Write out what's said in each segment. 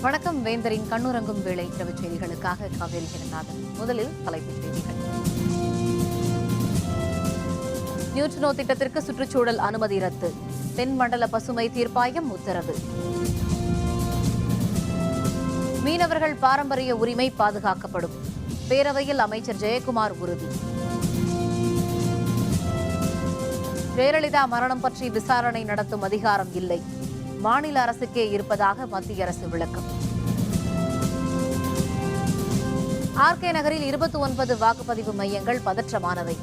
வணக்கம். வேந்தரின் கண்ணுறங்கும் வேளை இரவு செய்திகளுக்காக காவேரி ஜெகநாதன். முதலில் தலைப்புச் செய்திகள். நியூட்ரினோ திட்டத்திற்கு சுற்றுச்சூழல் அனுமதி ரத்து. தென்மண்டல பசுமை தீர்ப்பாயம் உத்தரவு. மீனவர்கள் பாரம்பரிய உரிமை பாதுகாக்கப்படும். பேரவையில் அமைச்சர் ஜெயக்குமார் உறுதி. ஜெயலலிதா மரணம் பற்றி விசாரணை நடத்தும் அதிகாரம் இல்லை, மாநில அரசுக்கே இருப்பதாக மத்திய அரசு விளக்கம். ஆர்கே நகரில் 29 வாக்குப்பதிவு மையங்கள் பதற்றமானவை.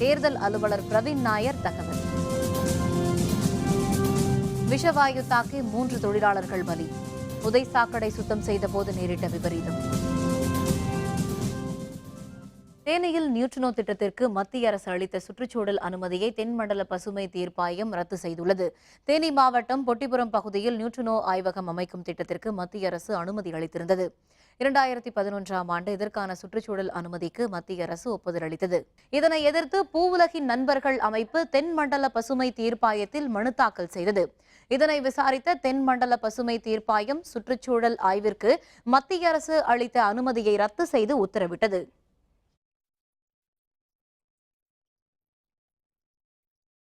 தேர்தல் அலுவலர் பிரவீன் நாயர் தகவல். விஷவாயு தாக்கி 3 தொழிலாளர்கள் பலி. புதை சாக்கடை சுத்தம் செய்தபோது நேரிட்ட விபரீதம். தேனியில் நியூட்ரினோ திட்டத்திற்கு மத்திய அரசு அளித்த சுற்றுச்சூழல் அனுமதியை தென்மண்டல பசுமை தீர்ப்பாயம் ரத்து செய்துள்ளது. தேனி மாவட்டம் பொட்டிபுரம் பகுதியில் நியூட்ரினோ ஆய்வகம் அமைக்கும் திட்டத்திற்கு மத்திய அரசு அனுமதி அளித்திருந்தது. 2011ஆம் ஆண்டு இதற்கான சுற்றுச்சூழல் அனுமதிக்கு மத்திய அரசு ஒப்புதல் அளித்தது. இதனை எதிர்த்து பூவுலகின் நண்பர்கள் அமைப்பு தென்மண்டல பசுமை தீர்ப்பாயத்தில் மனு தாக்கல் செய்தது. இதனை விசாரித்த தென்மண்டல பசுமை தீர்ப்பாயம் சுற்றுச்சூழல் ஆய்விற்கு மத்திய அரசு அளித்த அனுமதியை ரத்து செய்து உத்தரவிட்டது.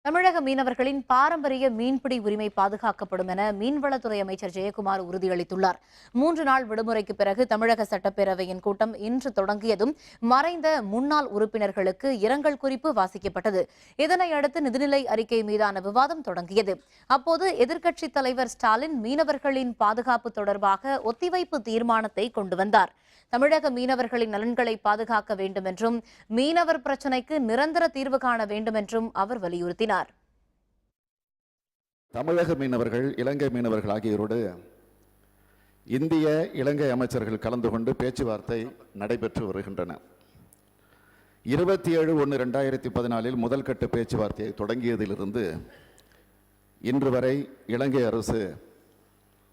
தமிழக மீனவர்களின் பாரம்பரிய மீன்பிடி உரிமை பாதுகாக்கப்படும் என மீன்வளத்துறை அமைச்சர் ஜெயக்குமார் உறுதியளித்துள்ளார். 3 நாள் விடுமுறைக்கு பிறகு தமிழக சட்டப்பேரவையின் கூட்டம் இன்று தொடங்கியதும் மறைந்த முன்னாள் உறுப்பினர்களுக்கு இரங்கல் குறிப்பு வாசிக்கப்பட்டது. இதனையடுத்து நிதிநிலை அறிக்கை மீதான விவாதம் தொடங்கியது. அப்போது எதிர்க்கட்சித் தலைவர் ஸ்டாலின் மீனவர்களின் பாதுகாப்பு தொடர்பாக ஒத்திவைப்பு தீர்மானத்தை கொண்டு வந்தார். தமிழக மீனவர்களின் நலன்களை பாதுகாக்க வேண்டும் என்றும் மீனவர் பிரச்சினைக்கு நிரந்தர தீர்வு காண வேண்டும் என்றும் அவர் வலியுறுத்தினார். தமிழக மீனவர்கள், இலங்கை மீனவர்கள் ஆகியோரோடு இந்திய இலங்கை அமைச்சர்கள் கலந்து கொண்டு பேச்சுவார்த்தை நடைபெற்று வருகின்றன. 27/1/2014 முதல் கட்ட பேச்சுவார்த்தையை தொடங்கியதிலிருந்து இன்று வரை இலங்கை அரசு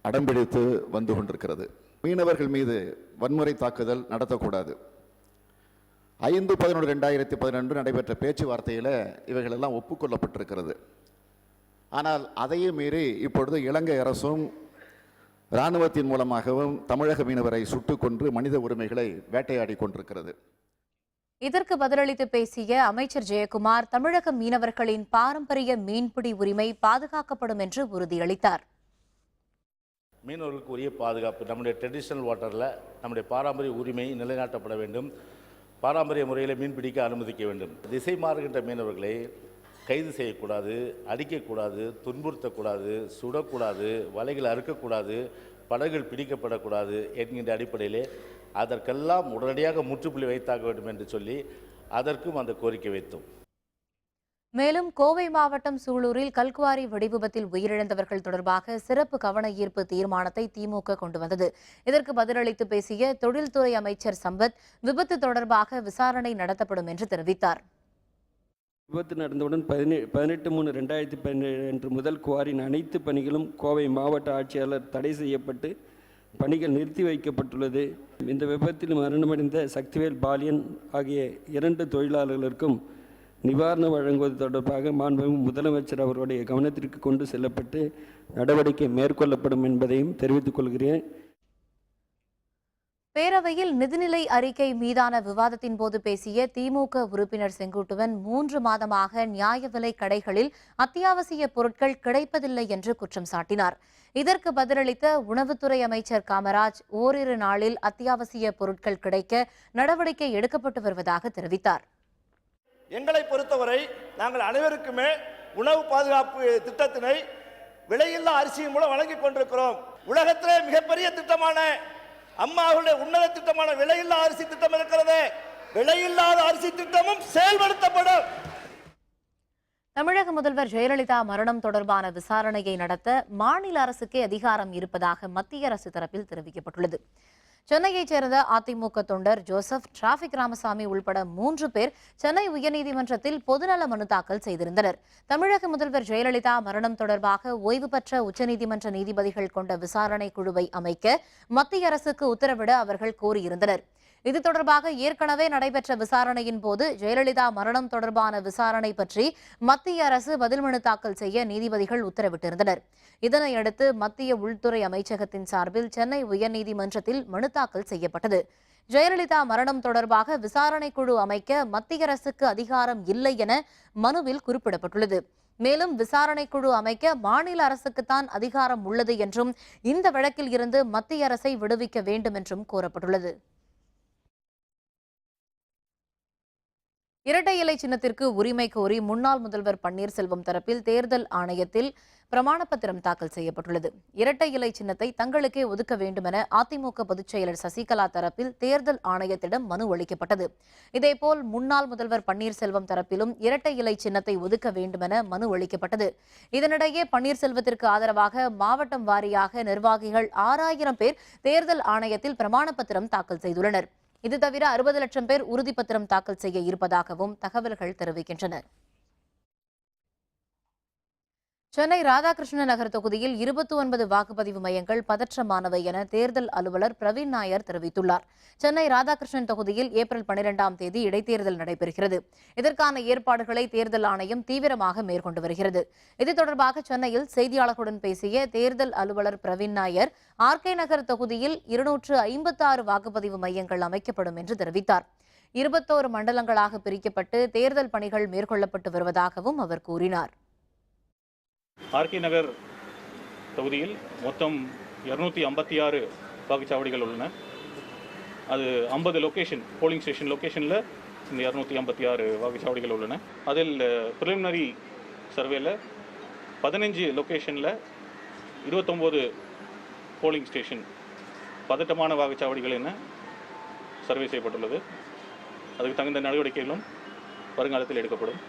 அடம்பிடித்து வந்து கொண்டிருக்கிறது. மீனவர்கள் மீது வன்முறை தாக்குதல் நடத்தக்கூடாது. 5/11/2012 நடைபெற்ற பேச்சுவார்த்தையில் இவைகளெல்லாம் ஒப்புக்கொள்ளப்பட்டிருக்கிறது. ஆனால் அதையும் மீறி இப்பொழுது இலங்கை அரசும் இராணுவத்தின் மூலமாகவும் தமிழக மீனவரை சுட்டுக் கொன்று மனித உரிமைகளை வேட்டையாடி கொண்டிருக்கிறது. இதற்கு பதிலளித்து பேசிய அமைச்சர் ஜெயக்குமார் தமிழக மீனவர்களின் பாரம்பரிய மீன்பிடி உரிமை பாதுகாக்கப்படும் என்று உறுதியளித்தார். மீனவர்களுக்கு உரிய பாதுகாப்பு, நம்முடைய ட்ரெடிஷ்னல் வாட்டரில் நம்முடைய பாரம்பரிய உரிமை நிலைநாட்டப்பட வேண்டும். பாரம்பரிய முறையில் மீன்பிடிக்க அனுமதிக்க வேண்டும். திசை மாறுகின்ற மீனவர்களை கைது செய்யக்கூடாது, அடிக்கக்கூடாது, துன்புறுத்தக்கூடாது, சுடக்கூடாது, வலைகள் அறுக்கக்கூடாது, படகுகள் பிடிக்கப்படக்கூடாது என்கின்ற அடிப்படையிலே அதற்கெல்லாம் உடனடியாக முற்றுப்புள்ளி வைத்தாக வேண்டும் என்று சொல்லி அதற்கும் அந்த கோரிக்கை வைத்தோம். மேலும் கோவை மாவட்டம் சூலூரில் கல்குவாரி வெடிவிபத்தில் உயிரிழந்தவர்கள் தொடர்பாக சிறப்பு கவன ஈர்ப்பு தீர்மானத்தை திமுக கொண்டு வந்தது. இதற்கு பதிலளித்து பேசிய தொழில்துறை அமைச்சர் சம்பத், விபத்து தொடர்பாக விசாரணை நடத்தப்படும் என்று தெரிவித்தார். விபத்து நடந்தவுடன் 18/3/2017 முதல் குவாரியின் அனைத்து பணிகளும் கோவை மாவட்ட ஆட்சியாளர் தடை செய்யப்பட்டு பணிகள் நிறுத்தி வைக்கப்பட்டுள்ளது. இந்த விபத்தில் மரணமடைந்த சக்திவேல் பாலியன் ஆகிய 2 தொழிலாளர்களுக்கும் நிவாரணம் வழங்குவது தொடர்பாக மாண்புமிகு முதலமைச்சர் அவருடைய கவனத்திற்கு கொண்டு செல்லப்பட்டு நடவடிக்கை மேற்கொள்ளப்படும் என்பதையும் தெரிவித்துக் கொள்கிறேன். பேரவையில் நிதிநிலை அறிக்கை மீதான விவாதத்தின் போது பேசிய திமுக உறுப்பினர் செங்குட்டுவன் 3 மாதமாக நியாய விலை கடைகளில் அத்தியாவசிய பொருட்கள் கிடைப்பதில்லை என்று குற்றம் சாட்டினார். இதற்கு பதிலளித்த உணவுத்துறை அமைச்சர் காமராஜ், ஓரிரு நாளில் அத்தியாவசிய பொருட்கள் கிடைக்க நடவடிக்கை எடுக்கப்பட்டு வருவதாக தெரிவித்தார். எங்களை பொறுத்தவரை நாங்கள் அனைவருக்குமே உணவு பாதுகாப்பு திட்டத்தினை விலையில்லா அரிசியின் மூலம் வழங்கிக் கொண்டிருக்கிறோம். உலகத்திலே மிகப்பெரிய திட்டமான அம்மாவுடைய உன்னத திட்டமான விலையில்லா அரிசி திட்டம் இருக்கிறது. விலையில்லாத அரிசி திட்டமும் செயல்படுத்தப்படும். தமிழக முதல்வர் ஜெயலலிதா மரணம் தொடர்பான விசாரணையை நடத்த மாநில அரசுக்கே அதிகாரம் இருப்பதாக மத்திய அரசு தரப்பில் தெரிவிக்கப்பட்டுள்ளது. சென்னையைச் சேர்ந்த அதிமுக தொண்டர் ஜோசப், டிராபிக் ராமசாமி உள்பட 3 பேர் சென்னை உயர்நீதிமன்றத்தில் பொதுநல மனு தாக்கல் செய்திருந்தனர். தமிழக முதல்வர் ஜெயலலிதா மரணம் தொடர்பாக ஓய்வு பெற்ற உச்சநீதிமன்ற நீதிபதிகள் கொண்ட விசாரணை குழுவை அமைக்க மத்திய அரசுக்கு உத்தரவிட அவர்கள் கோரியிருந்தனர். இது தொடர்பாக ஏற்கனவே நடைபெற்ற விசாரணையின் போது ஜெயலலிதா மரணம் தொடர்பான விசாரணை பற்றி மத்திய அரசு பதில் மனு தாக்கல் செய்ய நீதிபதிகள் உத்தரவிட்டிருந்தனர். இதனையடுத்து மத்திய உள்துறை அமைச்சகத்தின் சார்பில் சென்னை உயர்நீதிமன்றத்தில் மனு தாக்கல் செய்யப்பட்டது. ஜெயலலிதா மரணம் தொடர்பாக விசாரணை குழு அமைக்க மத்திய அரசுக்கு அதிகாரம் இல்லை என மனுவில் குறிப்பிடப்பட்டுள்ளது. மேலும் விசாரணை குழு அமைக்க மாநில அரசுக்குத்தான் அதிகாரம் உள்ளது என்றும் இந்த வழக்கில் இருந்து மத்திய அரசை விடுவிக்க வேண்டும் என்றும் கோரப்பட்டுள்ளது. இரட்டை இலை சின்னத்திற்கு உரிமை கோரி முன்னாள் முதல்வர் பன்னீர்செல்வம் தரப்பில் தேர்தல் ஆணையத்தில் பிரமாண பத்திரம் தாக்கல் செய்யப்பட்டுள்ளது. இரட்டை இலை சின்னத்தை தங்களுக்கே ஒதுக்க வேண்டுமென அதிமுக பொதுச் செயலர் சசிகலா தரப்பில் தேர்தல் ஆணையத்திடம் மனு அளிக்கப்பட்டது. இதேபோல் முன்னாள் முதல்வர் பன்னீர்செல்வம் தரப்பிலும் இரட்டை இலை சின்னத்தை ஒதுக்க வேண்டுமென மனு அளிக்கப்பட்டது. இதனிடையே பன்னீர்செல்வத்திற்கு ஆதரவாக மாவட்டம் வாரியாக நிர்வாகிகள் 6000 பேர் தேர்தல் ஆணையத்தில் பிரமாண பத்திரம் தாக்கல் செய்துள்ளனர். இது தவிர 60 லட்சம் பேர் உறுதிப்பத்திரம் தாக்கல் செய்ய இருப்பதாகவும் தகவல்கள் தெரிவிக்கின்றன. சென்னை ராதாகிருஷ்ணன் நகர் தொகுதியில் 29 வாக்குப்பதிவு மையங்கள் பதற்றமானவை என தேர்தல் அலுவலர் பிரவீன் நாயர் தெரிவித்துள்ளார். சென்னை ராதாகிருஷ்ணன் தொகுதியில் ஏப்ரல் 12ஆம் தேதி இடைத்தேர்தல் நடைபெறுகிறது. இதற்கான ஏற்பாடுகளை தேர்தல் ஆணையம் தீவிரமாக மேற்கொண்டு வருகிறது. இது தொடர்பாக சென்னையில் செய்தியாளர்களுடன் பேசிய தேர்தல் அலுவலர் பிரவீன் நாயர், ஆர்கே நகர் தொகுதியில் 256 வாக்குப்பதிவு மையங்கள் அமைக்கப்படும் என்று தெரிவித்தார். 21 மண்டலங்களாக பிரிக்கப்பட்டு தேர்தல் பணிகள் மேற்கொள்ளப்பட்டு வருவதாகவும் அவர் கூறினார். ஆர்கே நகர் தொகுதியில் மொத்தம் 256 வாக்குச்சாவடிகள் உள்ளன. அது 50 லொக்கேஷன் போலிங் ஸ்டேஷன் லொக்கேஷனில் இந்த 256 வாக்குச்சாவடிகள் உள்ளன. அதில் ப்ரிலிமினரி சர்வேல 15 லொக்கேஷனில் 29 போலிங் ஸ்டேஷன் பதட்டமான வாக்குச்சாவடிகள் என சர்வே செய்யப்பட்டுள்ளது. அதுக்கு தகுந்த நடவடிக்கைகளும் வருங்காலத்தில் எடுக்கப்படும்.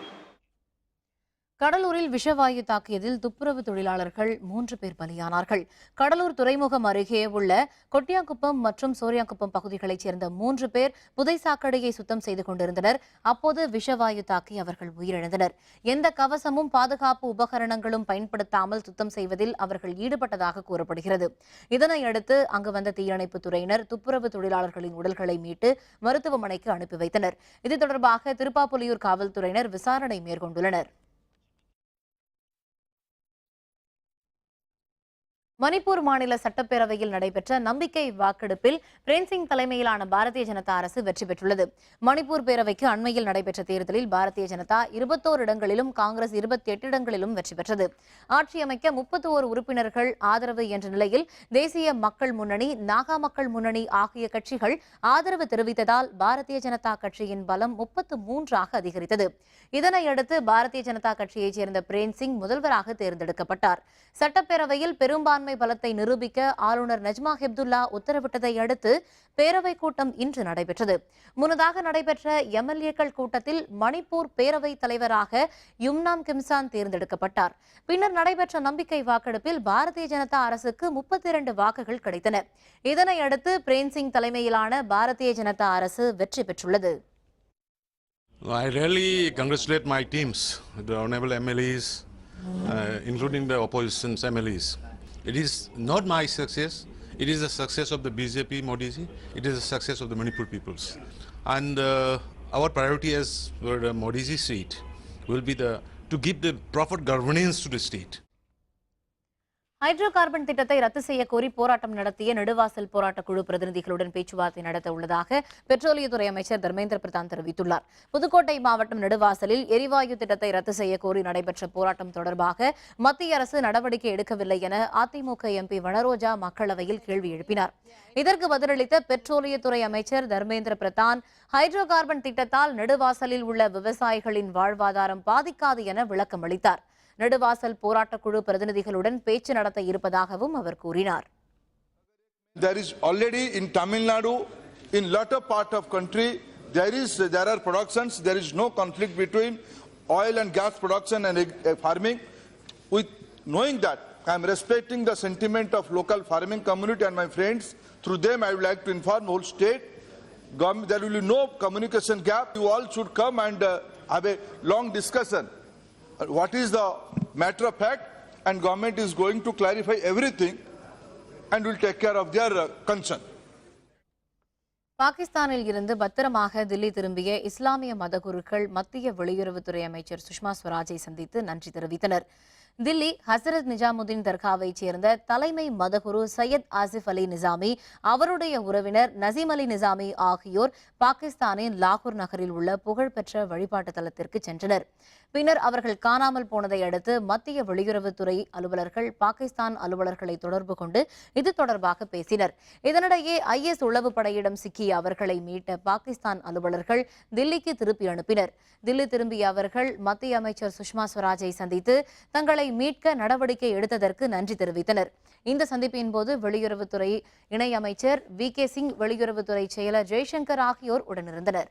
கடலூரில் விஷவாயு தாக்கியதில் துப்புரவு தொழிலாளர்கள் 3 பேர் பலியானார்கள். கடலூர் துறைமுகம் அருகே உள்ள கொட்டியாங்குப்பம் மற்றும் சோரியாங்குப்பம் பகுதிகளைச் சேர்ந்த 3 பேர் புதை சாக்கடையை சுத்தம் செய்து கொண்டிருந்தனர். அப்போது விஷவாயு தாக்கி அவர்கள் உயிரிழந்தனர். எந்த கவசமும் பாதுகாப்பு உபகரணங்களும் பயன்படுத்தாமல் சுத்தம் செய்வதில் அவர்கள் ஈடுபட்டதாக கூறப்படுகிறது. இதனையடுத்து அங்கு வந்த தீயணைப்புத் துறையினர் துப்புரவு தொழிலாளர்களின் உடல்களை மீட்டு மருத்துவமனைக்கு அனுப்பி வைத்தனர். இது தொடர்பாக திருப்பாப்புலியூர் காவல்துறையினர் விசாரணை மேற்கொண்டுள்ளனர். மணிப்பூர் மாநில சட்டப்பேரவையில் நடைபெற்ற நம்பிக்கை வாக்கெடுப்பில் பிரேம்சிங் தலைமையிலான பாரதிய ஜனதா அரசு வெற்றி பெற்றுள்ளது. மணிப்பூர் பேரவைக்கு அண்மையில் நடைபெற்ற தேர்தலில் பாரதிய ஜனதா 21 இடங்களிலும் காங்கிரஸ் 28 இடங்களிலும் வெற்றி பெற்றது. ஆட்சி அமைக்க 31 உறுப்பினர்கள் ஆதரவு என்ற நிலையில் தேசிய மக்கள் முன்னணி, நாகா மக்கள் முன்னணி ஆகிய கட்சிகள் ஆதரவு தெரிவித்ததால் பாரதிய ஜனதா கட்சியின் பலம் 33ஆக அதிகரித்தது. இதனையடுத்து பாரதிய ஜனதா கட்சியைச் சேர்ந்த பிரேம்சிங் முதல்வராக தேர்ந்தெடுக்கப்பட்டார். சட்டப்பேரவையில் பெரும்பான்மை பலத்தை நிரூபிக்க ஆளுநர் நஜ்மா ஹெப்துல்லா உத்தரவிட்டதை அடுத்து பேரவை கூட்டம் இன்று நடைபெற்றது. முன்னதாக நடைபெற்ற எம்எல்ஏக்கள் கூட்டத்தில் மணிப்பூர் பேரவை தலைவராக யும்னாம் கிம்சான் தேர்ந்தெடுக்கப்பட்டார். பின்னர் நடைபெற்ற நம்பிக்கை வாக்கெடுப்பில் பாரதிய ஜனதா அரசுக்கு 32 வாக்குகள் கிடைத்தன. இதனையடுத்து பிரேம்சிங் தலைமையிலான பாரதிய ஜனதா அரசு வெற்றி பெற்றுள்ளது. I really congratulate my teams, the honorable MLAs, including the opposition's MLAs. It is not my success, it is the success of the BJP Modi ji, it is the success of the Manipur peoples. And our priority as for the Modi ji state will be to give the proper governance to the state. Hydro carbon திட்டத்தை ரத்து செய்ய கோரி போராட்டம் நடத்திய நெடுவாசல் போராட்ட குழு பிரதிநிதிகளுடன் பேச்சுவார்த்தை நடத்த உள்ளதாக பெட்ரோலியத்துறை அமைச்சர் தர்மேந்திர பிரதான் தெரிவித்துள்ளார். புதுக்கோட்டை மாவட்டம் நெடுவாசலில் எரிவாயு திட்டத்தை ரத்து செய்ய கோரி நடைபெற்ற போராட்டம் தொடர்பாக மத்திய அரசு நடவடிக்கை எடுக்கவில்லை என அதிமுக எம்பி வனரோஜா மக்களவையில் கேள்வி எழுப்பினார். இதற்கு பதிலளித்த பெட்ரோலியத்துறை அமைச்சர் தர்மேந்திர பிரதான், ஹைட்ரோ கார்பன் திட்டத்தால் நெடுவாசலில் உள்ள விவசாயிகளின் வாழ்வாதாரம் பாதிக்காது என விளக்கம் அளித்தார். நெடுவாசல் போராட்டக்குழு பிரதிநிதிகளுடன் பேச்சு நடத்த இருப்பதாகவும் அவர் கூறினார். There is already in Tamil Nadu, in latter part of country, there are productions. There is no conflict between oil and gas production and farming. With knowing that, I am respecting the sentiment of local farming community and my friends. Through them, I would like to inform the whole state. There will be no communication gap. You all should come and have a long discussion. What is the matter of fact, and government is going to clarify everything and will take care of their concern. பாகிஸ்தானில் இருந்து பத்திரமாக தில்லி திரும்பிய இஸ்லாமிய மதகுருக்கள் மத்திய வெளியுறவுத்துறை அமைச்சர் சுஷ்மா ஸ்வராஜை சந்தித்து நன்றி தெரிவித்தனர். தில்லி ஹசரத் நிஜாமுதீன் தர்காவைச் சேர்ந்த தலைமை மதகுரு சையத் ஆசிஃப் அலி நிசாமி, அவருடைய உறவினர் நசீம் அலி நிசாமி ஆகியோர் பாகிஸ்தானின் லாகூர் நகரில் உள்ள புகழ்பெற்ற வழிபாட்டு தலத்திற்கு சென்றனர். பின்னர் அவர்கள் காணாமல் போனதை அடுத்து மத்திய வெளியுறவுத்துறை அலுவலர்கள் பாகிஸ்தான் அலுவலர்களை தொடர்பு கொண்டு இது தொடர்பாக பேசினர். இதனிடையே IS உளவு படையிடம் சிக்கிய அவர்களை மீட்ட பாகிஸ்தான் அலுவலர்கள் தில்லிக்கு திருப்பி அனுப்பினர். தில்லி திரும்பிய அவர்கள் மத்திய அமைச்சர் சுஷ்மா ஸ்வராஜை சந்தித்து தங்களை மீட்க நடவடிக்கை எடுத்ததற்கு நன்றி தெரிவித்தனர். இந்த சந்திப்பின் போது வெளியுறவுத்துறை இணையமைச்சர் VK சிங், வெளியுறவுத்துறை செயலர் ஜெய்சங்கர் ஆகியோர் உடனிருந்தனர்.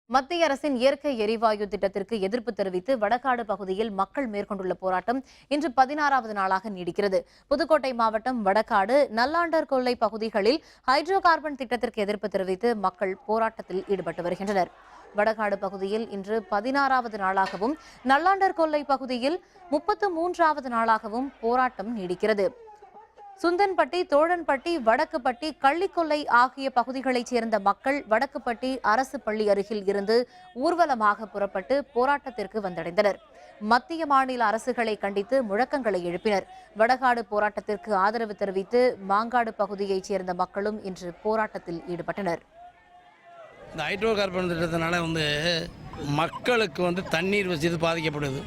மத்திய அரசின் இயற்கை எரிவாயு திட்டத்திற்கு எதிர்ப்பு தெரிவித்து வடகாடு பகுதியில் மக்கள் மேற்கொண்டுள்ள போராட்டம் இன்று 16வது நாளாக நீடிக்கிறது. புதுக்கோட்டை மாவட்டம் வடகாடு, நல்லாண்டர் கொல்லை பகுதிகளில் ஹைட்ரோ கார்பன் திட்டத்திற்கு எதிர்ப்பு தெரிவித்து மக்கள் போராட்டத்தில் ஈடுபட்டு வருகின்றனர். வடகாடு பகுதியில் இன்று 16வது நாளாகவும், நல்லாண்டர் கொல்லை பகுதியில் 33வது நாளாகவும் போராட்டம் நீடிக்கிறது. சுந்தன்பட்டி, தோழன்பட்டி, வடக்குப்பட்டி, கள்ளிக்கொல்லை ஆகிய பகுதிகளைச் சேர்ந்த மக்கள் வடக்குப்பட்டி அரசு பள்ளி அருகில் இருந்து ஊர்வலமாக புறப்பட்டு போராட்டத்திற்கு வந்தடைந்தனர். மத்திய மாநில அரசுகளை கண்டித்து முழக்கங்களை எழுப்பினர். வடகாடு போராட்டத்திற்கு ஆதரவு தெரிவித்து மாங்காடு பகுதியைச் சேர்ந்த மக்களும் இன்று போராட்டத்தில் ஈடுபட்டனர். இந்த ஹைட்ரோ கார்பன் திட்டத்தினால மக்களுக்கு தண்ணீர் வசதி பாதிக்கப்படுது.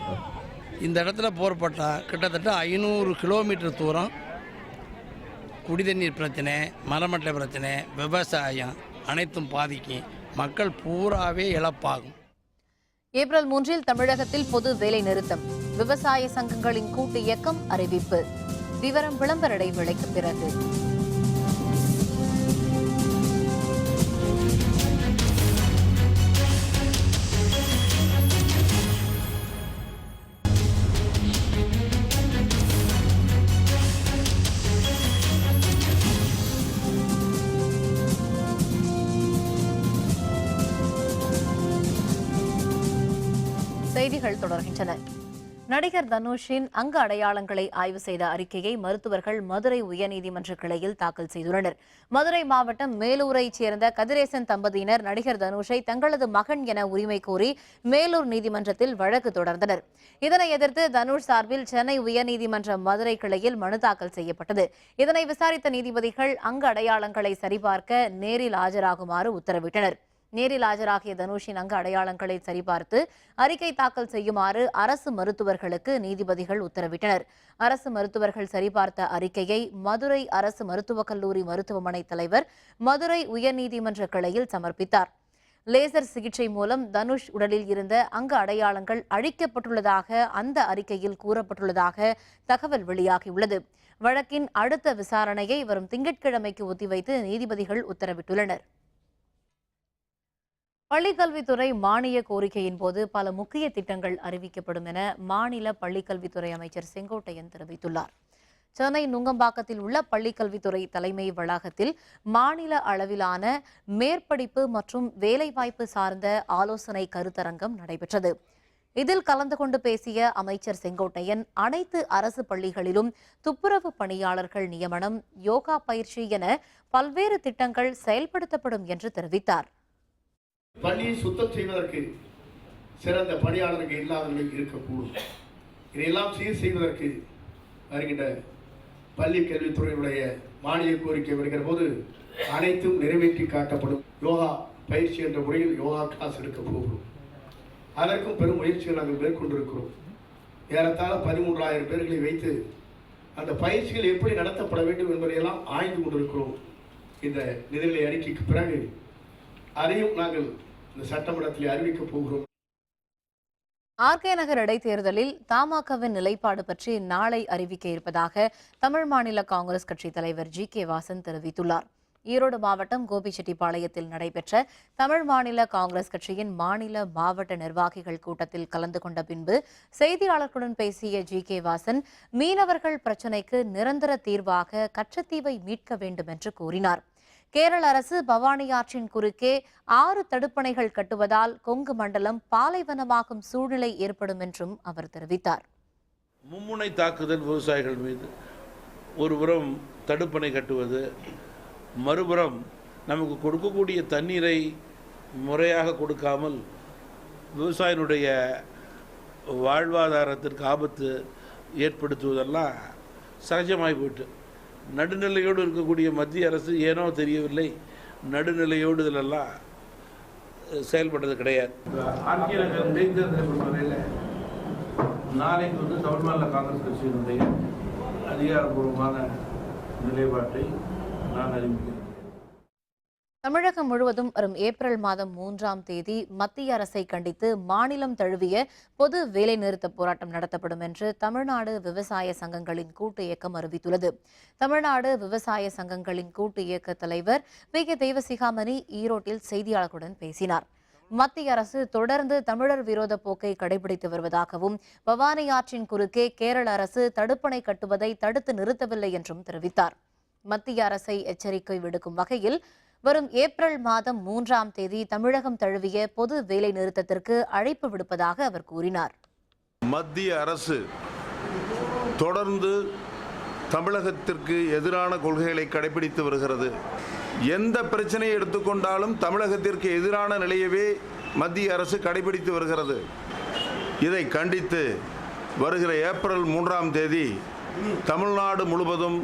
இந்த இடத்துல போர்பட்டால் கிட்டத்தட்ட 500 கிலோமீட்டர் தூரம் குடிதண்ணீர் பிரச்சனை, மரமட்டை பிரச்சனை, விவசாயம் அனைத்தும் பாதிக்கும். மக்கள் பூராவே இழப்பாகும். ஏப்ரல் 3 தமிழகத்தில் பொது வேலை நிறுத்தம். விவசாய சங்கங்களின் கூட்டு இயக்கம் அறிவிப்பு. விவரம் விளம்பர இடைவேளைக்கு பிறகு. செய்திகள் தொடர்கின்றன. நடிகர் தனுஷின் அங்க அடையாளங்களை ஆய்வு செய்த அறிக்கையை மருத்துவர்கள் மதுரை உயர்நீதிமன்ற கிளையில் தாக்கல் செய்துள்ளனர். மதுரை மாவட்டம் மேலூரைச் சேர்ந்த கதிரேசன் தம்பதியினர் நடிகர் தனுஷை தங்களது மகன் என உரிமை கோரி மேலூர் நீதிமன்றத்தில் வழக்கு தொடர்ந்தனர். இதனை எதிர்த்து தனுஷ் சார்பில் சென்னை உயர்நீதிமன்ற மதுரை கிளையில் மனு தாக்கல் செய்யப்பட்டது. இதனை விசாரித்த நீதிபதிகள் அங்க அடையாளங்களை சரிபார்க்க நேரில் ஆஜராகுமாறு உத்தரவிட்டனர். நேரில் ஆஜராகிய தனுஷின் அங்க அடையாளங்களை சரிபார்த்து அறிக்கை தாக்கல் செய்யுமாறு அரசு மருத்துவர்களுக்கு நீதிபதிகள் உத்தரவிட்டனர். அரசு மருத்துவர்கள் சரிபார்த்த அறிக்கையை மதுரை அரசு மருத்துவக் கல்லூரி மருத்துவமனை தலைவர் மதுரை உயர்நீதிமன்ற கிளையில் சமர்ப்பித்தார். லேசர் சிகிச்சை மூலம் தனுஷ் உடலில் இருந்த அங்க அடையாளங்கள் அழிக்கப்பட்டுள்ளதாக அந்த அறிக்கையில் கூறப்பட்டுள்ளதாக தகவல் வெளியாகியுள்ளது. வழக்கின் அடுத்த விசாரணையை வரும் திங்கட்கிழமைக்கு ஒத்திவைத்து நீதிபதிகள் உத்தரவிட்டுள்ளனர். பள்ளிக்கல்வித்துறை மானிய கோரிக்கையின் போது பல முக்கிய திட்டங்கள் அறிவிக்கப்படும் என மாநில பள்ளிக்கல்வித்துறை அமைச்சர் செங்கோட்டையன் தெரிவித்துள்ளார். சென்னை நுங்கம்பாக்கத்தில் உள்ள பள்ளிக்கல்வித்துறை தலைமை வளாகத்தில் மாநில அளவிலான மேற்படிப்பு மற்றும் வேலைவாய்ப்பு சார்ந்த ஆலோசனை கருத்தரங்கம் நடைபெற்றது. இதில் கலந்து கொண்டு பேசிய அமைச்சர் செங்கோட்டையன் அனைத்து அரசு பள்ளிகளிலும் துப்புரவு பணியாளர்கள் நியமனம், யோகா பயிற்சி என பல்வேறு திட்டங்கள் செயல்படுத்தப்படும் என்று தெரிவித்தார். பள்ளியை சுத்தம் செய்வதற்கு சிறந்த பணியாளர்கள் இல்லாத நிலை இருக்கக்கூடும். இதையெல்லாம் சீர் செய்வதற்கு வருகின்ற பள்ளி கல்வித்துறையினுடைய மானிய கோரிக்கை வருகிற போது அனைத்தும் நிறைவேற்றி காட்டப்படும். யோகா பயிற்சி என்ற முறையில் யோகா கிளாஸ் எடுக்க போகிறோம். அதற்கும் பெரும் முயற்சிகள் நாங்கள் மேற்கொண்டிருக்கிறோம். ஏறத்தாழ 13,000 பேர்களை வைத்து அந்த பயிற்சிகள் எப்படி நடத்தப்பட வேண்டும் என்பதையெல்லாம் ஆய்ந்து கொண்டிருக்கிறோம். இந்த நிதிநிலை அறிக்கைக்கு பிறகு அதையும் நாங்கள் இந்த சட்டமன்றத்தில் அறிவிக்கப் போகிறோம். RK நகர் இடைத்தேர்தலில் தமாகவின் நிலைப்பாடு பற்றி நாளை அறிவிக்க இருப்பதாக தமிழ் மாநில காங்கிரஸ் கட்சி தலைவர் GK வாசன் தெரிவித்துள்ளார். ஈரோடு மாவட்டம் கோபிச்செட்டிப்பாளையத்தில் நடைபெற்ற தமிழ் மாநில காங்கிரஸ் கட்சியின் மாநில மாவட்ட நிர்வாகிகள் கூட்டத்தில் கலந்து கொண்ட பின்பு செய்தியாளர்களுடன் பேசிய GK வாசன், மீனவர்கள் பிரச்சினைக்கு நிரந்தர தீர்வாக கச்சத்தீவை மீட்க வேண்டும் என்று கூறினார். கேரள அரசு பவானி ஆற்றின் குறுக்கே 6 தடுப்பணைகள் கட்டுவதால் கொங்கு மண்டலம் பாலைவனமாகும் சூழ்நிலை ஏற்படும் என்றும் அவர் தெரிவித்தார். மும்முனை தாக்குதல் விவசாயிகள் மீது ஒருபுறம் தடுப்பணை கட்டுவது, மறுபுறம் நமக்கு கொடுக்கக்கூடிய தண்ணீரை முறையாக கொடுக்காமல் விவசாயினுடைய வாழ்வாதாரத்திற்கு ஆபத்து ஏற்படுத்துவதெல்லாம் சகஜமாகி போயிட்டு, நடுநிலையோடு இருக்கக்கூடிய மத்திய அரசு ஏனோ தெரியவில்லை, நடுநிலையோடு இதிலெல்லாம் செயல்படுறது கிடையாது. ஆர்கே நகர் இடைத்தேர்தலை பொறுத்தவரையில் நாளைக்கு தமிழ் மாநில காங்கிரஸ் கட்சியினுடைய அதிகாரப்பூர்வமான நிலைப்பாட்டை நான் அறிவிக்கிறேன். தமிழகம் முழுவதும் வரும் ஏப்ரல் மாதம் 3ஆம் தேதி மத்திய அரசை கண்டித்து மாநிலம் தழுவிய பொது வேலைநிறுத்த போராட்டம் நடத்தப்படும் என்று தமிழ்நாடு விவசாய சங்கங்களின் கூட்டு இயக்கம் அறிவித்துள்ளது. தமிழ்நாடு விவசாய சங்கங்களின் கூட்டு இயக்க தலைவர் கே தெய்வசிகாமணி ஈரோட்டில் செய்தியாளர்களுடன் பேசினார். மத்திய அரசு தொடர்ந்து தமிழர் விரோத போக்கை கடைபிடித்து வருவதாகவும், பவானி ஆற்றின் குறுக்கே கேரள அரசு தடுப்பணை கட்டுவதை தடுத்து நிறுத்தவில்லை என்றும் தெரிவித்தார். மத்திய அரசை எச்சரிக்கை விடுக்கும் வகையில் வரும் ஏப்ரல் மாதம் 3ஆம் தேதி தமிழகம் தழுவிய பொது வேலை நிறுத்தத்திற்கு அழைப்பு விடுப்பதாக அவர் கூறினார். மத்திய அரசு தொடர்ந்து தமிழகத்திற்கு எதிரான கொள்கைகளை கடைபிடித்து வருகிறது. எந்த பிரச்சனையை எடுத்துக்கொண்டாலும் தமிழகத்திற்கு எதிரான நிலையவே மத்திய அரசு கடைபிடித்து வருகிறது. இதை கண்டித்து வருகிற ஏப்ரல் 3ஆம் தேதி தமிழ்நாடு முழுவதும்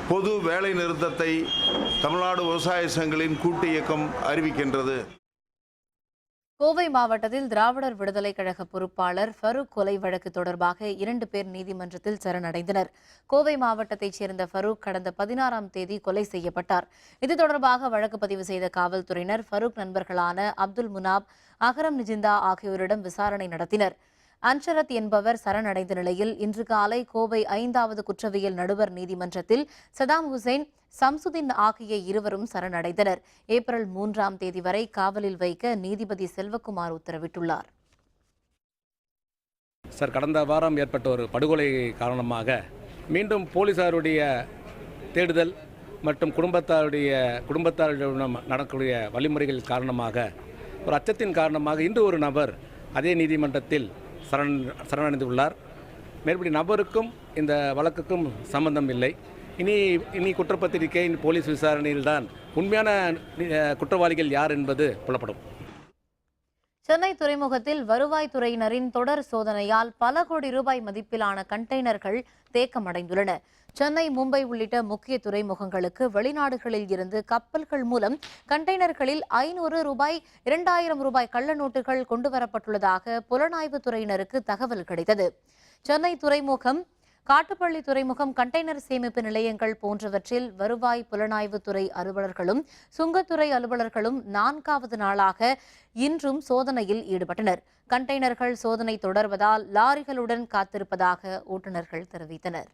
பொது வேலை நிறுத்தத்தை தமிழ்நாடு விவசாய சங்கங்களின் கூட்டு இயக்கம் அறிவிக்கின்றது. கோவை மாவட்டத்தில் திராவிடர் விடுதலை கழக பொறுப்பாளர் ஃபரூக் கொலை வழக்கு தொடர்பாக 2 பேர் நீதிமன்றத்தில் சரணடைந்தனர். கோவை மாவட்டத்தைச் சேர்ந்த ஃபரூக் கடந்த 16ஆம் தேதி கொலை செய்யப்பட்டார். இது தொடர்பாக வழக்கு பதிவு செய்த காவல்துறையினர் ஃபரூக் நண்பர்களான அப்துல் முனாப், அகரம் நிஜிந்தா ஆகியோரிடம் விசாரணை நடத்தினர். அன்ஷரத் என்பவர் சரணடைந்த நிலையில் இன்று காலை கோவை 5வது குற்றவியல் நடுவர் நீதிமன்றத்தில் சதாம் ஹுசைன், சம்சுதீன் ஆகிய இருவரும் சரணடைந்தனர். ஏப்ரல் 3ஆம் தேதி வரை காவலில் வைக்க நீதிபதி செல்வகுமார் உத்தரவிட்டுள்ளார். சார், கடந்த வாரம் ஏற்பட்ட ஒரு படுகொலை காரணமாக மீண்டும் போலீசாருடைய தேடுதல் மற்றும் குடும்பத்தாரிடம் நடக்கக்கூடிய வழிமுறைகள் காரணமாக, ஒரு அச்சத்தின் காரணமாக இன்று ஒரு நபர் அதே நீதிமன்றத்தில் சரணடைந்துள்ளார். மேற்படி நபருக்கும் இந்த வழக்குக்கும் சம்பந்தம் இல்லை. இனி குற்றப்பத்திரிகை, போலீஸ் விசாரணையில்தான் உண்மையான குற்றவாளிகள் யார் என்பது புலப்படும். சென்னை துறைமுகத்தில் வருவாய்த்துறையினரின் தொடர் சோதனையால் பல கோடி ரூபாய் மதிப்பிலான கண்டெய்னர்கள் தேக்கமடைந்துள்ளன. சென்னை, மும்பை உள்ளிட்ட முக்கிய துறைமுகங்களுக்கு வெளிநாடுகளில் இருந்து கப்பல்கள் மூலம் கண்டெய்னர்களில் 500 ரூபாய், 2000 ரூபாய் கள்ள நோட்டுகள் கொண்டுவரப்பட்டுள்ளதாக புலனாய்வு துறையினருக்கு தகவல் கிடைத்தது. சென்னை துறைமுகம், காட்டுப்பள்ளி துறைமுகம், கண்டெய்னர் சேமிப்பு நிலையங்கள் போன்றவற்றில் வருவாய் புலனாய்வு துறை அலுவலர்களும் சுங்கத்துறை அலுவலர்களும் 4வது நாளாக இன்றும் சோதனையில் ஈடுபட்டனர். கண்டெய்னர்கள் சோதனை தொடர்வதால் லாரிகளுடன் காத்திருப்பதாக ஓட்டுநர்கள் தெரிவித்தனர்.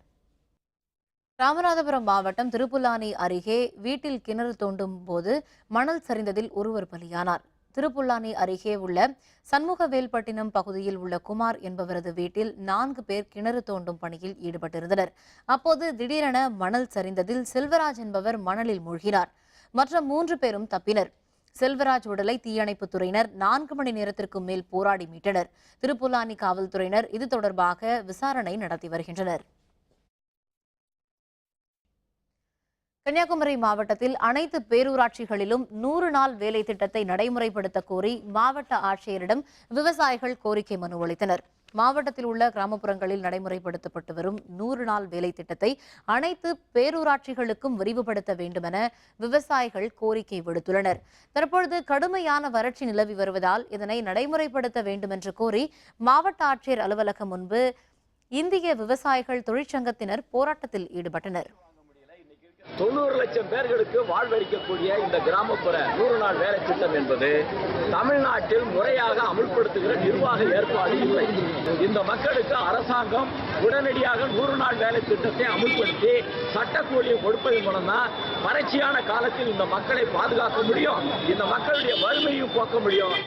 ராமநாதபுரம் மாவட்டம் திருப்புல்லானி அருகே வீட்டில் கிணறு தோண்டும் போது மணல் சரிந்ததில் ஒருவர் பலியானார். திருப்புல்லானி அருகே உள்ள சண்முகவேல்பட்டினம் பகுதியில் உள்ள குமார் என்பவரது வீட்டில் 4 பேர் கிணறு தோண்டும் பணியில் ஈடுபட்டிருந்தனர். அப்போது திடீரென மணல் சரிந்ததில் செல்வராஜ் என்பவர் மணலில் மூழ்கினார். மற்ற 3 பேரும் தப்பினர். செல்வராஜ் உடலை தீயணைப்புத் துறையினர் 4 மணி நேரத்திற்கு மேல் போராடி மீட்டனர். திருப்புல்லானி காவல்துறையினர் இது தொடர்பாக விசாரணை நடத்தி வருகின்றனர். கன்னியாகுமரி மாவட்டத்தில் அனைத்து பேரூராட்சிகளிலும் 100 நாள் வேலை திட்டத்தை நடைமுறைப்படுத்த கோரி மாவட்ட ஆட்சியரிடம் விவசாயிகள் கோரிக்கை மனு அளித்தனர். மாவட்டத்தில் உள்ள கிராமப்புறங்களில் நடைமுறைப்படுத்தப்பட்டு வரும் 100 நாள் வேலை திட்டத்தை அனைத்து பேரூராட்சிகளுக்கும் விரிவுபடுத்த வேண்டுமென விவசாயிகள் கோரிக்கை விடுத்துள்ளனர். தற்பொழுது கடுமையான வறட்சி நிலவி வருவதால் இதனை நடைமுறைப்படுத்த வேண்டுமென்று கோரி மாவட்ட ஆட்சியர் அலுவலகம் முன்பு இந்திய விவசாயிகள் தொழிற்சங்கத்தினர் போராட்டத்தில் ஈடுபட்டனர். 90 லட்சம் பேர்களுக்கு வாழ்வளிக்கக்கூடிய இந்த கிராமப்புற 100 நாள் வேலை திட்டம் என்பது தமிழ்நாட்டில் முறையாக அமல்படுத்துகிற நிர்வாக ஏற்பாடு இல்லை. இந்த மக்களுக்கு அரசாங்கம் உடனடியாக 100 நாள் வேலை திட்டத்தை அமல்படுத்தி சட்டக்கூலியை கொடுப்பதன் மூலம் தான் வறட்சியான காலத்தில் இந்த மக்களை பாதுகாக்க முடியும், இந்த மக்களுடைய வறுமையும் போக்க முடியும்.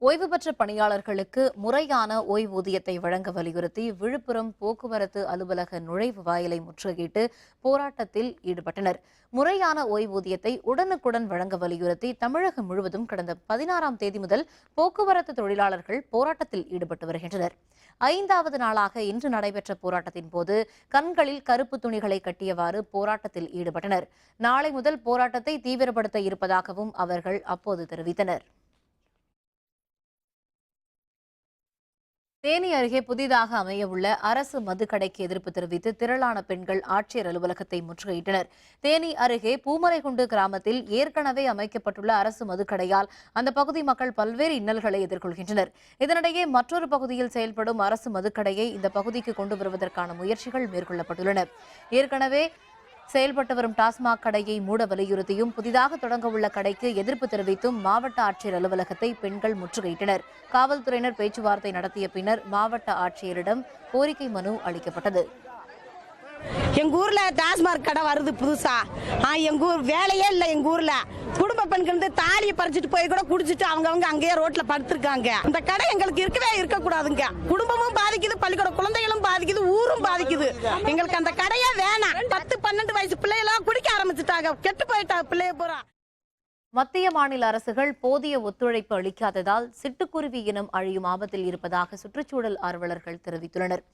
ஓய்வு பெற்ற பணியாளர்களுக்கு முறையான ஓய்வூதியத்தை வழங்க வலியுறுத்தி விழுப்புரம் போக்குவரத்து அலுவலக நுழைவு வாயிலை முற்றுகையிட்டு போராட்டத்தில் ஈடுபட்டனர். முறையான ஓய்வூதியத்தை உடனுக்குடன் வழங்க வலியுறுத்தி தமிழகம் முழுவதும் கடந்த 16ஆம் தேதி முதல் போக்குவரத்து தொழிலாளர்கள் போராட்டத்தில் ஈடுபட்டு வருகின்றனர். 5வது நாளாக இன்று நடைபெற்ற போராட்டத்தின் போது கண்களில் கருப்பு துணிகளை கட்டியவாறு போராட்டத்தில் ஈடுபட்டனர். நாளை முதல் போராட்டத்தை தீவிரப்படுத்த இருப்பதாகவும் அவர்கள் அப்போது தெரிவித்தனர். தேனி அருகே புதிதாக அமையவுள்ள அரசு மதுக்கடைக்கு எதிர்ப்பு தெரிவித்து திரளான பெண்கள் ஆட்சியர் அலுவலகத்தை முற்றுகையிட்டனர். தேனி அருகே பூமரைகுண்டு கிராமத்தில் ஏற்கனவே அமைக்கப்பட்டுள்ள அரசு மதுக்கடையால் அந்த பகுதி மக்கள் பல்வேறு இன்னல்களை எதிர்கொள்கின்றனர். இதனிடையே மற்றொரு பகுதியில் செயல்படும் அரசு மதுக்கடையை இந்த பகுதிக்கு கொண்டு வருவதற்கான முயற்சிகள் மேற்கொள்ளப்பட்டுள்ளன. ஏற்கனவே செயல்பட்டு வரும் டாஸ்மாக் கடையை மூட வலியுறுத்தியும் புதிதாக தொடங்க உள்ள கடைக்கு எதிர்ப்பு தெரிவித்தும் மாவட்ட ஆட்சியர் அலுவலகத்தை பெண்கள் முற்றுகையிட்டனர். காவல்துறையினர் பேச்சுவார்த்தை நடத்திய பின்னர் மாவட்ட ஆட்சியரிடம் கோரிக்கை மனு அளிக்கப்பட்டது. எங்க ஊர்ல டாஸ்மாக் கடை வருது புதுசா. எங்க ஊர் வேலையே இல்லை. எங்க ஊர்ல குடும்ப பெண்கள் தாலியை பறிச்சுட்டு போய் கூட குடிச்சிட்டு அவங்க அங்கேயே ரோட்ல படுத்திருக்காங்க. இந்த கடை எங்களுக்கு இருக்கவே இருக்கக்கூடாதுங்க. குடும்பமும் பாதிக்குது, பள்ளிக்கூட குழந்தைகளும் பாதிக்குது, ஊரும் பாதிக்குது. எங்களுக்கு அந்த கடையே வேணாம். 10-12 வயசு பிள்ளைகளா குடிக்க ஆரம்பிச்சுட்டாங்க. கெட்டு போயிட்டாங்க பிள்ளைய பூரா. மத்திய மாநில அரசுகள் போதிய ஒத்துழைப்பு அளிக்காததால் சிட்டுக்குருவி இனம் அழியும் ஆபத்தில் இருப்பதாக சுற்றுச்சூழல் ஆர்வலர்கள் தெரிவித்துள்ளனர்.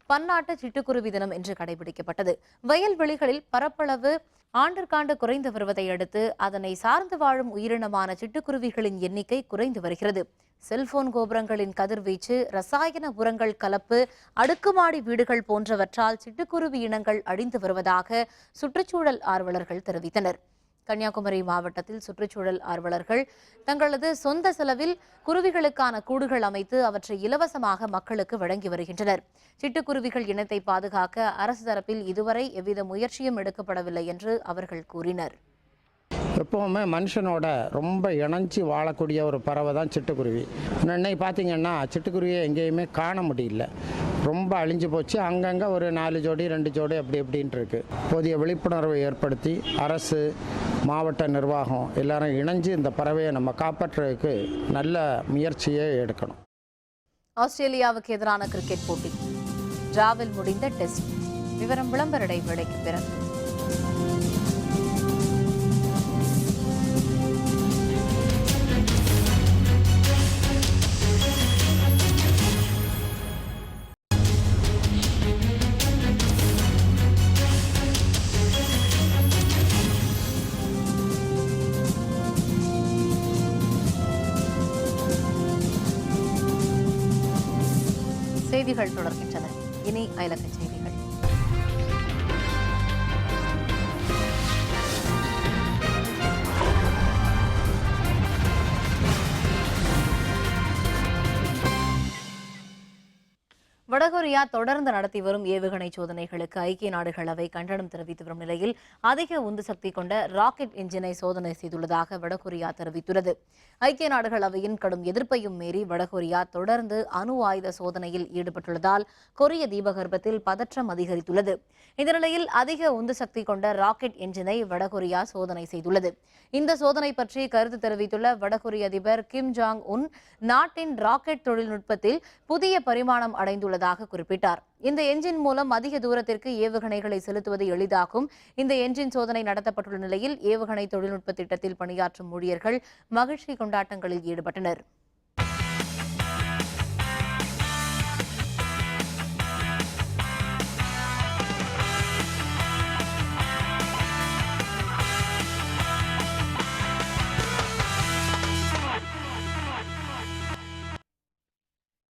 பன்னாட்டு சிட்டுக்குருவி தினம் இன்று கடைபிடிக்கப்பட்டது. வயல்வெளிகளில் பரப்பளவு ஆண்டிற்காண்டு குறைந்து வருவதை அடுத்து அதனை சார்ந்து வாழும் உயிரினமான சிட்டுக்குருவிகளின் எண்ணிக்கை குறைந்து வருகிறது. செல்போன் கோபுரங்களின் கதிர்வீச்சு, ரசாயன உரங்கள் கலப்பு, அடுக்குமாடி வீடுகள் போன்றவற்றால் சிட்டுக்குருவி இனங்கள் அழிந்து வருவதாக சுற்றுச்சூழல் ஆர்வலர்கள் தெரிவித்தனர். கன்னியாகுமரி மாவட்டத்தில் சுற்றுச்சூழல் ஆர்வலர்கள் தங்களது சொந்த செலவில் குருவிகளுக்கான கூடுகள் அமைத்து அவற்றை இலவசமாக மக்களுக்கு வழங்கி வருகின்றனர். சிட்டுக்குருவிகள் இனத்தை பாதுகாக்க அரசு தரப்பில் இதுவரை எவ்வித முயற்சியும் எடுக்கப்படவில்லை என்று அவர்கள் கூறினர். எப்போவுமே மனுஷனோட ரொம்ப இணைஞ்சி வாழக்கூடிய ஒரு பறவை தான் சிட்டுக்குருவி. இன்னைக்கு பார்த்தீங்கன்னா சிட்டுக்குருவியை எங்கேயுமே காண முடியல, ரொம்ப அழிஞ்சு போச்சு. அங்கங்கே ஒரு 4 ஜோடி 2 ஜோடி அப்படி இப்படின்ட்டு இருக்கு. போதிய விழிப்புணர்வை ஏற்படுத்தி அரசு, மாவட்ட நிர்வாகம் எல்லாரும் இணைஞ்சு இந்த பறவையை நம்ம காப்பாற்றுறதுக்கு நல்ல முயற்சியை எடுக்கணும். ஆஸ்திரேலியாவுக்கு எதிரான கிரிக்கெட் போட்டி டிராவில் முடிந்த டெஸ்ட் விவரம் விளம்பர இடைவேளைக்கு பிறகு. செய்திகள் தொடர்கின்றன. இனி அயலக செய்திகள். வடகொரியா தொடர்ந்து நடத்தி வரும் ஏவுகணை சோதனைகளுக்கு ஐக்கிய நாடுகள் அவை கண்டனம் தெரிவித்து வரும் நிலையில் அதிக உந்து சக்தி கொண்ட ராக்கெட் என்ஜினை சோதனை செய்துள்ளதாக வடகொரியா தெரிவித்துள்ளது. ஐக்கிய நாடுகள் அவையின் கடும் எதிர்ப்பையும் மீறி வடகொரியா தொடர்ந்து அணு ஆயுத சோதனையில் ஈடுபட்டுள்ளதால் கொரிய தீபகற்பத்தில் பதற்றம் அதிகரித்துள்ளது. இந்த நிலையில் அதிக உந்து சக்தி கொண்ட ராக்கெட் என்ஜினை வடகொரியா சோதனை செய்துள்ளது. இந்த சோதனை பற்றி கருத்து தெரிவித்துள்ள வடகொரிய அதிபர் கிம் ஜாங் உன் நாட்டின் ராக்கெட் தொழில்நுட்பத்தில் புதிய பரிமாணம் அடைந்துள்ளதாக குறிப்பிட்டார். இந்த என்ஜின் மூலம் அதிக தூரத்திற்கு ஏவுகணைகளை செலுத்துவது எளிதாகும். இந்த என்ஜின் சோதனை நடத்தப்பட்டுள்ள நிலையில் ஏவுகணை தொழில்நுட்ப திட்டத்தில் பணியாற்றும் ஊழியர்கள் மகிழ்ச்சி கொண்டாட்டங்களில் ஈடுபட்டனர்.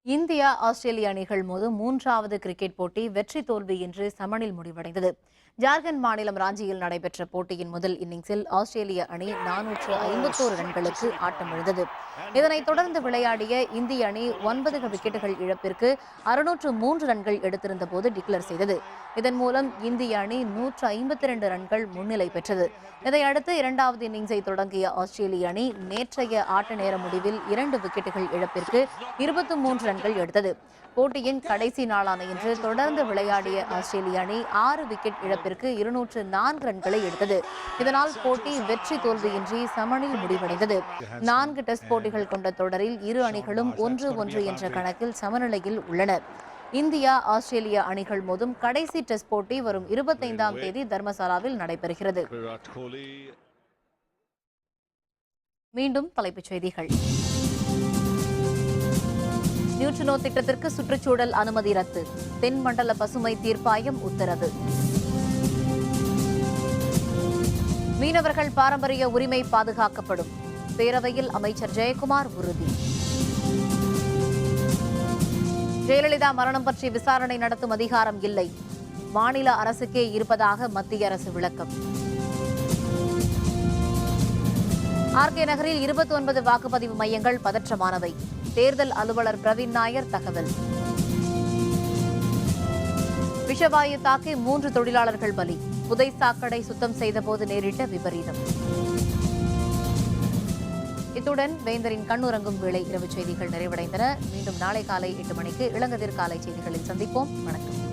இந்தியா ஆஸ்திரேலிய அணிகள் மோதும் 3வது கிரிக்கெட் போட்டி வெற்றி தோல்வியின்றி சமனில் முடிவடைந்தது. ஜார்க்கண்ட் மாநிலம் ராஞ்சியில் நடைபெற்ற போட்டியின் முதல் இன்னிங்ஸில் ஆஸ்திரேலிய அணி 451 ரன்களுக்கு ஆட்டமிழந்தது. இதனைத் தொடர்ந்து விளையாடிய இந்திய அணி 9 விக்கெட்டுகள் இழப்பிற்கு 603 ரன்கள் எடுத்திருந்த போது டிக்ளேர் செய்தது. இதன் மூலம் இந்திய அணி 152 ரன்கள் முன்னிலை பெற்றது. இதையடுத்து 2வது இன்னிங்ஸை தொடங்கிய ஆஸ்திரேலிய அணி நேற்றைய ஆட்ட நேர முடிவில் 2 விக்கெட்டுகள் இழப்பிற்கு 23 ரன்கள் எடுத்தது. போட்டியின் கடைசி நாளான இன்று தொடர்ந்து விளையாடிய ஆஸ்திரேலிய அணி 6 விக்கெட் இழப்பிற்கு இழப்பிற்கு 204 ரன்களை எடுத்தது. இதனால் போட்டி வெற்றி தோல்வியின்றி சமனில் முடிவடைந்தது. 4 டெஸ்ட் போட்டிகள் கொண்ட தொடரில் இரு அணிகளும் 1-1 என்ற கணக்கில் சமநிலையில் உள்ளன. இந்தியா ஆஸ்திரேலியா அணிகள் மோதும் கடைசி டெஸ்ட் போட்டி வரும் 25ஆம் தேதி தர்மசாலாவில் நடைபெறுகிறது. மீண்டும் தலைப்புச் செய்திகள். நியூட்ரினோ திட்டத்திற்கு சுற்றுச்சூழல் அனுமதி ரத்து. தென்மண்டல பசுமை தீர்ப்பாயம் உத்தரவு. மீனவர்கள் பாரம்பரிய உரிமை பாதுகாக்கப்படும். பேரவையில் அமைச்சர் ஜெயக்குமார் உறுதி. ஜெயலலிதா மரணம் பற்றி விசாரணை நடத்தும் அதிகாரம் இல்லை. மாநில அரசுக்கே இருப்பதாக மத்திய அரசு விளக்கம். ஆர்கே நகரில் 29 வாக்குப்பதிவு மையங்கள் பதற்றமானவை. தேர்தல் அலுவலர் பிரவீன் நாயர் தகவல். விஷவாயு தாக்கி 3 தொழிலாளர்கள் பலி. புதை சாக்கடை சுத்தம் செய்தபோது நேரிட்ட விபரீதம். இத்துடன் வேந்தரின் கண்ணுறங்கும் வேளை இரவு செய்திகள் நிறைவடைந்தன. மீண்டும் நாளை காலை 8 மணிக்கு இளங்கதிர் காலை செய்திகளில் சந்திப்போம். வணக்கம்.